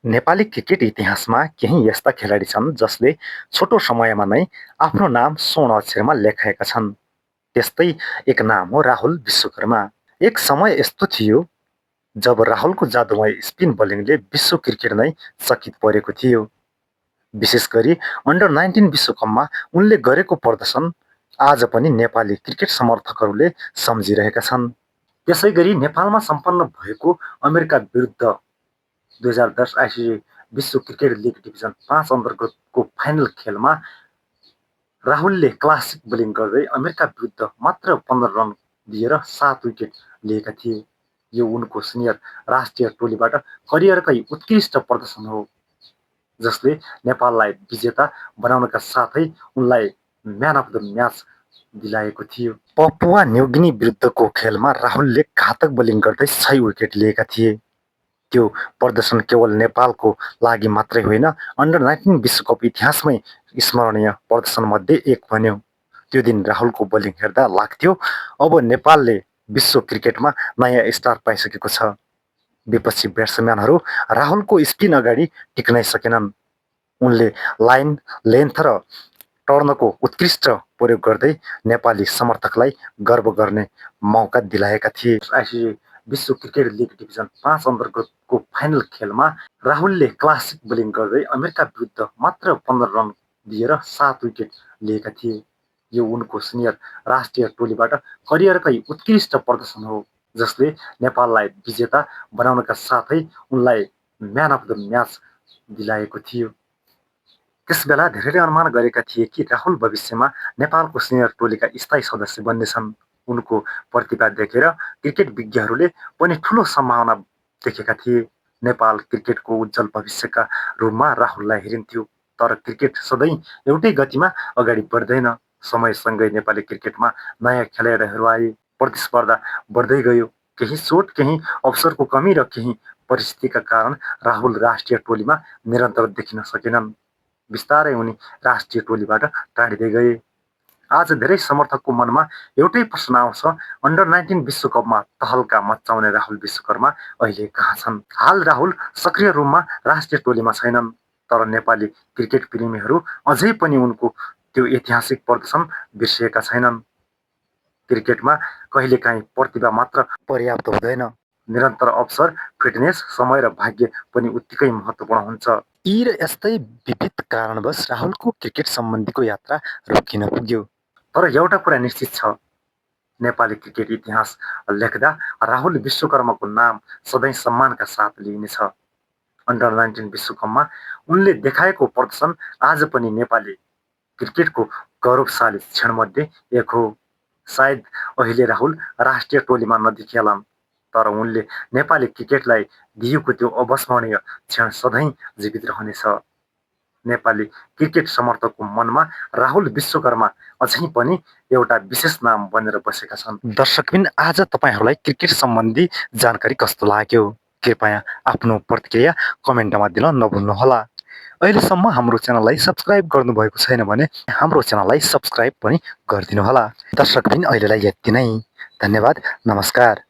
Nepali cricket इतिहासमा केही यस्ता खेलाडी छन् जसले छोटो समयमा नै आफ्नो नाम स्वर्ण अक्षरमा लेखाएका छन्। त्यस्तै एक नाम हो राहुल विश्वकर्मा। एक समय यस्तो थियो जब राहुलको जादुमय स्पिन बोलिङले विश्व क्रिकेट नै चकित परेको थियो। विशेष गरी अन्डर 19 विश्वकपमा उनले गरेको प्रदर्शन आज पनि नेपाली क्रिकेट समर्थकहरूले सम्झिरहेका छन्। त्यसैगरी नेपालमा सम्पन्न भएको अमेरिका विरुद्ध 2010 आइसिसी विश्व क्रिकेट लिग डिभिजन 5 अन्तर्गतको फाइनल खेलमा राहुलले क्लासिक बोलिङ गर्दै अमेरिका विरुद्ध मात्र 15 रन दिएर 7 विकेट लिएका थिए। यो उनको सिनियर राष्ट्रिय टोलीबाट करियरकै उत्कृष्ट प्रदर्शन हो, जसले नेपाललाई विजेता बनाउनका साथै उनलाई म्यान अफ द म्याच दिलाएको थियो। पपुवा न्युगिनी विरुद्धको खेलमा राहुलले घातक बोलिङ गर्दै 6 विकेट लिएका थिए। त्यो प्रदर्शन केवल नेपालको लागि मात्रै होइन, अन्डर 19 विश्वकप इतिहासमै स्मरणीय प्रदर्शनमध्ये एक बन्यो। त्यो दिन राहुलको बोलिङ हेर्दा लाग्थ्यो अब नेपालले विश्व क्रिकेटमा नयाँ स्टार पाइसकेको छ। विपक्षी ब्याट्सम्यानहरू राहुलको स्पिन अगाडि टिक्नै सकेनन्। उनले लाइन, लेन्थ र टर्नको उत्कृष्ट प्रयोग गर्दै नेपाली समर्थकलाई गर्व गर्ने मौका दिलाएका थिए। आइसिसी विश्व क्रिकेट लिग डिभिजन 5 अन्तर्गतको फाइनल खेलमा राहुलले क्लासिक बोलिङ गर्दै अमेरिका विरुद्ध मात्र 15 रन दिएर 7 विकेट लिएका थिए। यो उनको सिनियर राष्ट्रिय टोलीबाट करियरकै उत्कृष्ट प्रदर्शन हो, जसले नेपाललाई विजेता बनाउनका साथै उनलाई म्यान अफ द म्याच दिलाएको थियो। त्यसबेला धेरैले अनुमान गरेका थिए कि राहुल भविष्यमा नेपालको सिनियर टोलीका स्थायी सदस्य बन्नेछन्। उनको प्रतिभा देखेर क्रिकेट विज्ञहरूले पनि ठूलो सम्भावना देखेका थिए। नेपाल क्रिकेटको उज्जवल भविष्यका रूपमा राहुललाई हेरिन्थ्यो। तर क्रिकेट सधैँ एउटै गतिमा अगाडि बढ्दैन। समयसँगै नेपाली क्रिकेटमा नयाँ खेलाडीहरू आए, प्रतिस्पर्धा बढ्दै गयो। केही चोट, केही अवसरको कमी र केही परिस्थितिका कारण राहुल राष्ट्रिय टोलीमा निरन्तर देखिन सकेनन्। बिस्तारै उनी राष्ट्रिय टोलीबाट टाढिँदै गए। आज धेरै समर्थकको मनमा एउटै प्रश्न आउँछ, अन्डर 19 विश्वकपमा तहल्का मचाउने राहुल विश्वकर्मा अहिले कहाँ छन्? हाल राहुल सक्रिय रूपमा राष्ट्रिय टोलीमा छैनन्, तर नेपाली क्रिकेट प्रेमीहरू अझै पनि उनको त्यो ऐतिहासिक प्रदर्शन बिर्सिएका छैनन्। क्रिकेटमा कहिलेकाहीँ प्रतिभा मात्र पर्याप्त हुँदैन। निरन्तर अवसर, फिटनेस, समय र भाग्य पनि उत्तिकै महत्त्वपूर्ण हुन्छ। यी र यस्तै विविध कारणवश राहुलको क्रिकेट सम्बन्धीको यात्रा रोकिन पुग्यो। तर एउटा कुरा निश्चित छ, नेपाली क्रिकेट इतिहास लेख्दा राहुल विश्वकर्माको नाम सधैँ सम्मानका साथ लिइनेछ। अन्डर 19 विश्वकपमा उनले देखाएको प्रदर्शन आज पनि नेपाली क्रिकेटको गौरवशाली क्षणमध्ये एक हो। सायद अहिले राहुल राष्ट्रिय टोलीमा नदेखिएलान्, तर उनले नेपाली क्रिकेटलाई दिएको त्यो अविस्मरणीय क्षण सधैँ जीवित रहनेछ। नेपाली क्रिकेट समर्थकको मनमा राहुल विश्वकर्मा अझै पनि एउटा विशेष नाम बनेर बसेका छन्। दर्शकबिन, आज तपाईहरूलाई क्रिकेट सम्बन्धी जानकारी कस्तो लाग्यो? कृपया आफ्नो प्रतिक्रिया कमेन्टमा दिन नभुल्नुहोला। अहिलेसम्म हाम्रो च्यानललाई सब्स्क्राइब गर्नुभएको छैन भने हाम्रो च्यानललाई सब्स्क्राइब पनि गरिदिनुहोला। दर्शकबिन, अहिलेलाई यति नै। धन्यवाद, नमस्कार।